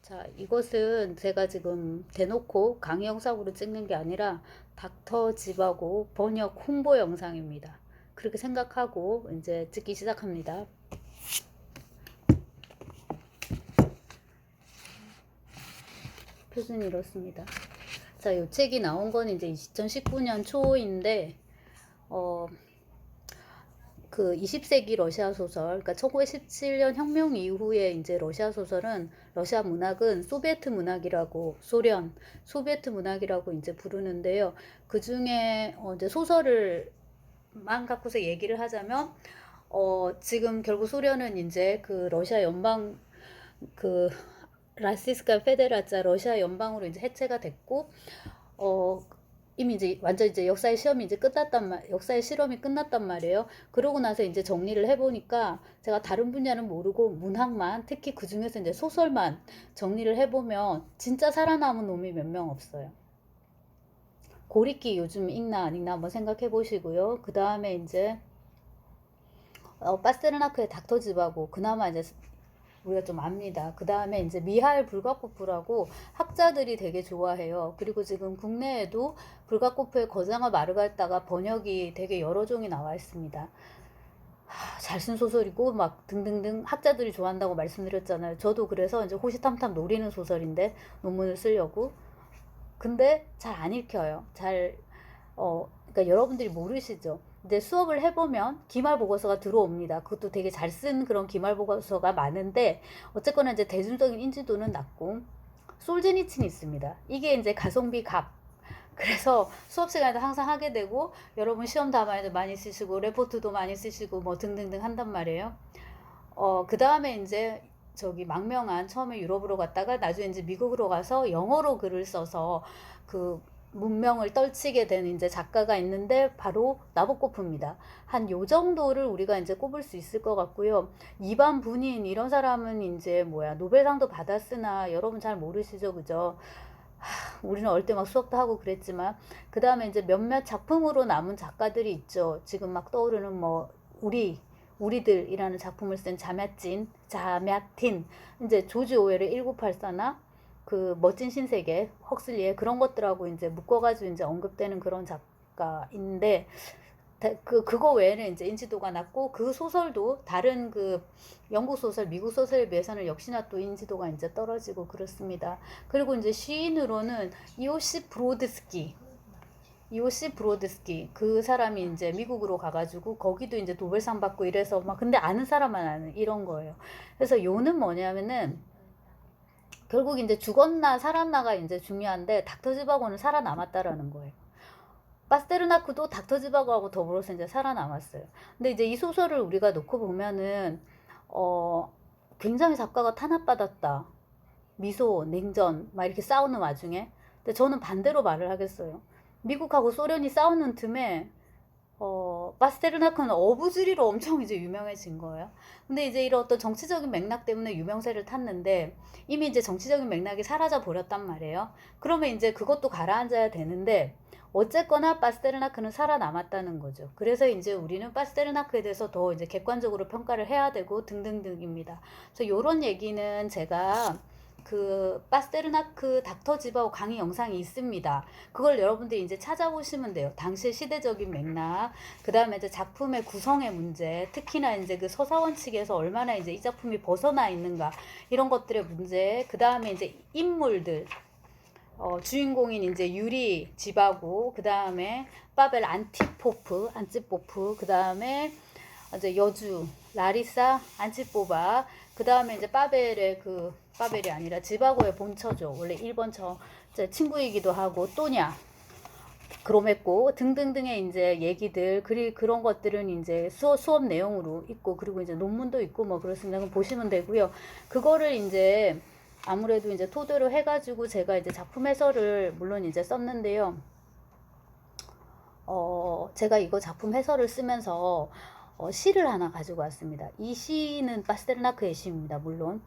자, 이것은 제가 지금 대놓고 강의 영상으로 찍는 게 아니라 닥터 집하고 번역 홍보 영상입니다. 그렇게 생각하고 이제 찍기 시작합니다. 표준이 이렇습니다. 자, 이 책이 나온 건 이제 2019년 초인데, 그 20세기 러시아 소설, 그러니까 1917년 혁명 이후에 이제 러시아 소설은, 러시아 문학은 소비에트 문학이라고, 소비에트 문학이라고 이제 부르는데요. 그 중에 이제 소설을만 갖고서 얘기를 하자면, 지금 결국 소련은 이제 그 러시아 연방, 그 라시스카 페데라자 러시아 연방으로 이제 해체가 됐고, 이미 이제 완전 이제 역사의 시험이 이제 역사의 실험이 끝났단 말이에요. 그러고 나서 이제 정리를 해보니까 제가 다른 분야는 모르고 문학만, 특히 그 중에서 이제 소설만 정리를 해보면 진짜 살아남은 놈이 몇 명 없어요. 고리키 요즘 읽나 안 읽나 한번 생각해 보시고요. 그 다음에 이제 파스테르나크의 닥터집하고 그나마 이제 우리가 좀 압니다. 그 다음에 이제 미하일 불가코프라고 학자들이 되게 좋아해요. 그리고 지금 국내에도 불가코프의 거장과 마르가르타가 번역이 되게 여러 종이 나와 있습니다. 잘 쓴 소설이고 막 등등등 학자들이 좋아한다고 말씀드렸잖아요. 저도 그래서 이제 호시탐탐 노리는 소설인데 논문을 쓰려고. 근데 잘 안 읽혀요. 그러니까 여러분들이 모르시죠. 이제 수업을 해보면 기말보고서가 들어옵니다. 그것도 되게 잘 쓴 그런 기말보고서가 많은데, 어쨌거나 이제 대중적인 인지도는 낮고, 솔제니친이 있습니다. 이게 이제 가성비 갑. 그래서 수업 시간에도 항상 하게 되고, 여러분 시험 담화에도 많이 쓰시고, 레포트도 많이 쓰시고, 뭐 등등등 한단 말이에요. 그 다음에 이제 저기 망명한, 처음에 유럽으로 갔다가 나중에 이제 미국으로 가서 영어로 글을 써서 그 문명을 떨치게 된 이제 작가가 있는데 바로 나보코프입니다. 한 요 정도를 우리가 이제 꼽을 수 있을 것 같고요. 이반 분인 이런 사람은 이제 노벨상도 받았으나 여러분 잘 모르시죠, 그죠? 우리는 어릴 때 막 수업도 하고 그랬지만, 그 다음에 이제 몇몇 작품으로 남은 작가들이 있죠. 지금 막 떠오르는 우리들이라는 작품을 쓴 자мя틴, 이제 조지 오웰의 1984나 그 멋진 신세계, 헉슬리의 그런 것들하고 이제 묶어가지고 이제 언급되는 그런 작가인데, 그거 외에는 이제 인지도가 낮고, 그 소설도 다른 그 영국 소설, 미국 소설에 비해서는 역시나 또 인지도가 이제 떨어지고 그렇습니다. 그리고 이제 시인으로는 이오시 브로드스키 그 사람이 이제 미국으로 가가지고 거기도 이제 노벨상 받고 이래서 막, 근데 아는 사람만 아는 이런 거예요. 그래서 요는 뭐냐면은 결국 이제 죽었나 살았나가 이제 중요한데, 닥터지바고는 살아남았다라는 거예요. 파스테르나크도 닥터지바고하고 더불어서 이제 살아남았어요. 근데 이제 이 소설을 우리가 놓고 보면은 굉장히 작가가 탄압받았다. 미소, 냉전 막 이렇게 싸우는 와중에. 근데 저는 반대로 말을 하겠어요. 미국하고 소련이 싸우는 틈에 파스테르나크는 어부지리로 엄청 이제 유명해진 거예요. 근데 이제 이런 어떤 정치적인 맥락 때문에 유명세를 탔는데, 이미 이제 정치적인 맥락이 사라져 버렸단 말이에요. 그러면 이제 그것도 가라앉아야 되는데, 어쨌거나 파스테르나크는 살아남았다는 거죠. 그래서 이제 우리는 파스테르나크에 대해서 더 이제 객관적으로 평가를 해야 되고 등등등입니다. 그래서 이런 얘기는 제가 그 파스테르나크 닥터지바오 강의 영상이 있습니다. 그걸 여러분들이 이제 찾아보시면 돼요. 당시 시대적인 맥락, 그 다음에 이제 작품의 구성의 문제, 특히나 이제 그 서사원 측에서 얼마나 이제 이 작품이 벗어나 있는가, 이런 것들의 문제, 그 다음에 이제 인물들, 주인공인 이제 유리 지바고, 그 다음에 파벨 안티포프, 그 다음에 이제 여주 라리사 안치뽀바, 그 다음에 이제 파벨이 아니라 지바고의 본처죠. 원래 일본 친구이기도 하고, 또냐 그로메코 등등등의 이제 얘기들, 그런 것들은 이제 수업 내용으로 있고, 그리고 이제 논문도 있고 뭐 그렇습니다. 그럼 보시면 되고요. 그거를 이제 아무래도 이제 토대로 해가지고 제가 이제 작품 해설을 물론 이제 썼는데요. 제가 이거 작품 해설을 쓰면서 시를 하나 가지고 왔습니다. 이 시는 파스테르나크의 시입니다. 물론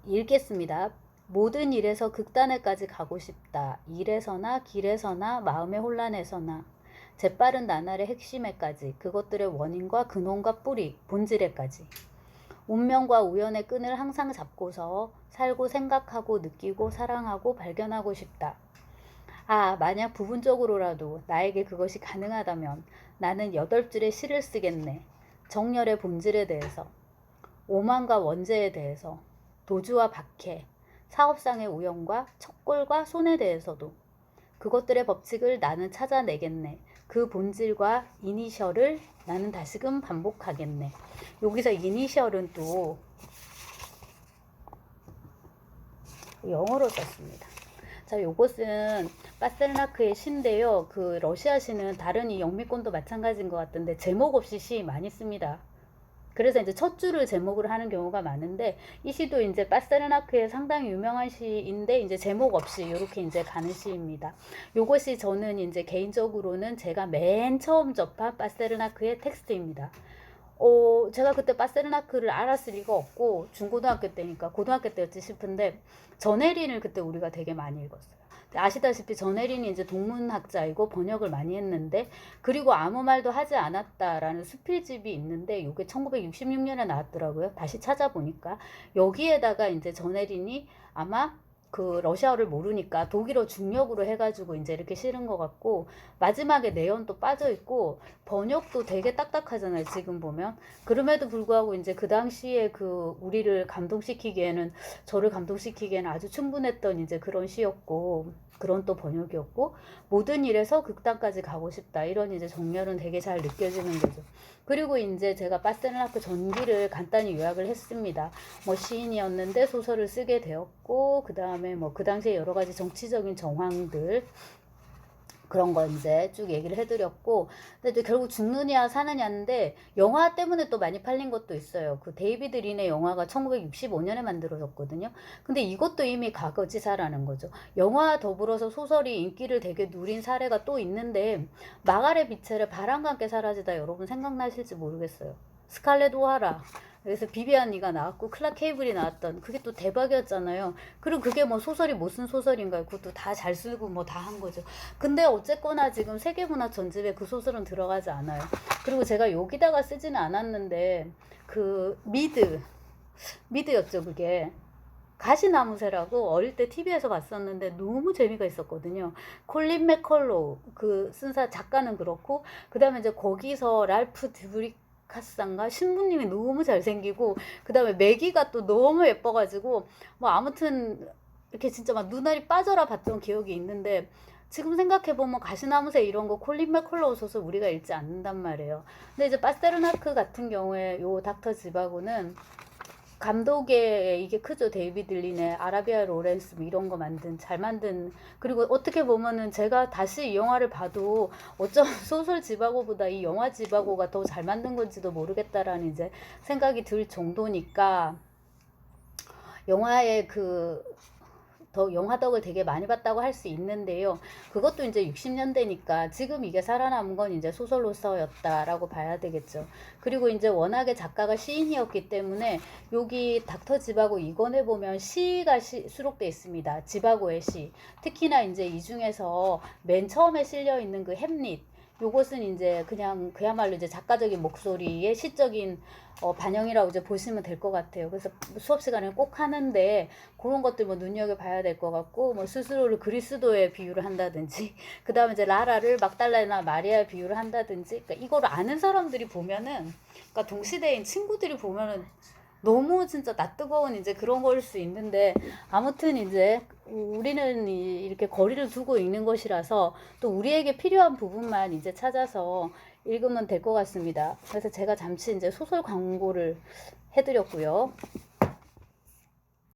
읽겠습니다. 모든 일에서 극단에까지 가고 싶다. 일에서나 길에서나 마음의 혼란에서나 재빠른 나날의 핵심에까지, 그것들의 원인과 근원과 뿌리, 본질에까지. 운명과 우연의 끈을 항상 잡고서 살고 생각하고 느끼고 사랑하고 발견하고 싶다. 아, 만약 부분적으로라도 나에게 그것이 가능하다면 나는 8줄의 시를 쓰겠네. 정열의 본질에 대해서, 오만과 원죄에 대해서, 도주와 박해, 사업상의 우연과 척골과 손에 대해서도 그것들의 법칙을 나는 찾아내겠네. 그 본질과 이니셜을 나는 다시금 반복하겠네. 여기서 이니셜은 또 영어로 썼습니다. 자, 요것은 파스테르나크의 시인데요. 그 러시아 시는 다른 이 영미권도 마찬가지인 것 같은데 제목 없이 시 많이 씁니다. 그래서 이제 첫 줄을 제목으로 하는 경우가 많은데 이 시도 이제 파스테르나크의 상당히 유명한 시인데 이제 제목 없이 이렇게 이제 가는 시입니다. 요것이 저는 이제 개인적으로는 제가 맨 처음 접한 파스테르나크의 텍스트입니다. 제가 그때 파스테르나크를 알았을 리가 없고 중고등학교 때니까 고등학교 때였지 싶은데 전혜린을 그때 우리가 되게 많이 읽었어요. 아시다시피 전혜린이 이제 동문학자이고 번역을 많이 했는데 그리고 아무 말도 하지 않았다라는 수필집이 있는데 이게 1966년에 나왔더라고요. 다시 찾아보니까 여기에다가 이제 전혜린이 아마 그 러시아어를 모르니까 독일어 중역으로 해가지고 이제 이렇게 실은 것 같고 마지막에 내연도 빠져 있고 번역도 되게 딱딱하잖아요. 지금 보면 그럼에도 불구하고 이제 그 당시에 그 우리를 감동시키기에는 저를 감동시키기에는 아주 충분했던 이제 그런 시였고 그런 또 번역이었고 모든 일에서 극단까지 가고 싶다 이런 이제 정열은 되게 잘 느껴지는 거죠. 그리고 이제 제가 파스테르나크 전기를 간단히 요약을 했습니다. 뭐 시인이었는데 소설을 쓰게 되었고 그 다음에 뭐 그 당시에 여러 가지 정치적인 정황들 그런 거 이제 쭉 얘기를 해드렸고 근데 이제 결국 죽느냐 사느냐인데 영화 때문에 또 많이 팔린 것도 있어요. 그 데이비드 린의 영화가 1965년에 만들어졌거든요. 근데 이것도 이미 과거지사라는 거죠. 영화와 더불어서 소설이 인기를 되게 누린 사례가 또 있는데 마가렛 비첼의 바람과 함께 사라지다 여러분 생각나실지 모르겠어요. 스칼렛 오하라 그래서 비비안이가 나왔고 클락 케이블이 나왔던 그게 또 대박이었잖아요. 그리고 그게 뭐 소설이 무슨 소설인가요? 그것도 다 잘 쓰고 뭐 다 한 거죠. 근데 어쨌거나 지금 세계문화 전집에 그 소설은 들어가지 않아요. 그리고 제가 여기다가 쓰지는 않았는데 그 미드였죠 그게. 가시나무새라고 어릴 때 TV에서 봤었는데 너무 재미가 있었거든요. 콜린 맥컬로우 그 쓴사 작가는 그렇고 그 다음에 이제 거기서 랄프 드브리 카상가 신부님이 너무 잘생기고 그 다음에 매기가 또 너무 예뻐가지고 뭐 아무튼 이렇게 진짜 막 눈알이 빠져라 봤던 기억이 있는데 지금 생각해보면 가시나무새 이런 거 콜린 맥컬로우 소설 우리가 읽지 않는단 말이에요. 근데 이제 파스테르나크 같은 경우에 요 닥터 지바고는 감독의 이게 크죠. 데이비드 린의 아라비아 로렌스 뭐 이런 거 잘 만든 그리고 어떻게 보면은 제가 다시 이 영화를 봐도 어쩜 소설 지바고보다 이 영화 지바고가 더 잘 만든 건지도 모르겠다라는 이제 생각이 들 정도니까 영화의 더 영화덕을 되게 많이 봤다고 할 수 있는데요. 그것도 이제 60년대니까 지금 이게 살아남은 건 이제 소설로서였다라고 봐야 되겠죠. 그리고 이제 워낙에 작가가 시인이었기 때문에 여기 닥터 지바고 이권에 보면 시가 수록되어 있습니다. 지바고의 시. 특히나 이제 이 중에서 맨 처음에 실려 있는 그 햄릿. 요것은 이제 그냥 그야말로 이제 작가적인 목소리의 시적인 반영이라고 이제 보시면 될 것 같아요. 그래서 수업 시간에 꼭 하는데 그런 것들 뭐 눈여겨봐야 될 것 같고 뭐 스스로를 그리스도에 비유를 한다든지 그 다음에 이제 라라를 막달라나 마리아에 비유를 한다든지 그러니까 이걸 아는 사람들이 보면은 그러니까 동시대인 친구들이 보면은 너무 진짜 낯뜨거운 이제 그런 걸 수 있는데 아무튼 이제 우리는 이렇게 거리를 두고 읽는 것이라서 또 우리에게 필요한 부분만 이제 찾아서 읽으면 될 것 같습니다. 그래서 제가 잠시 이제 소설 광고를 해드렸고요.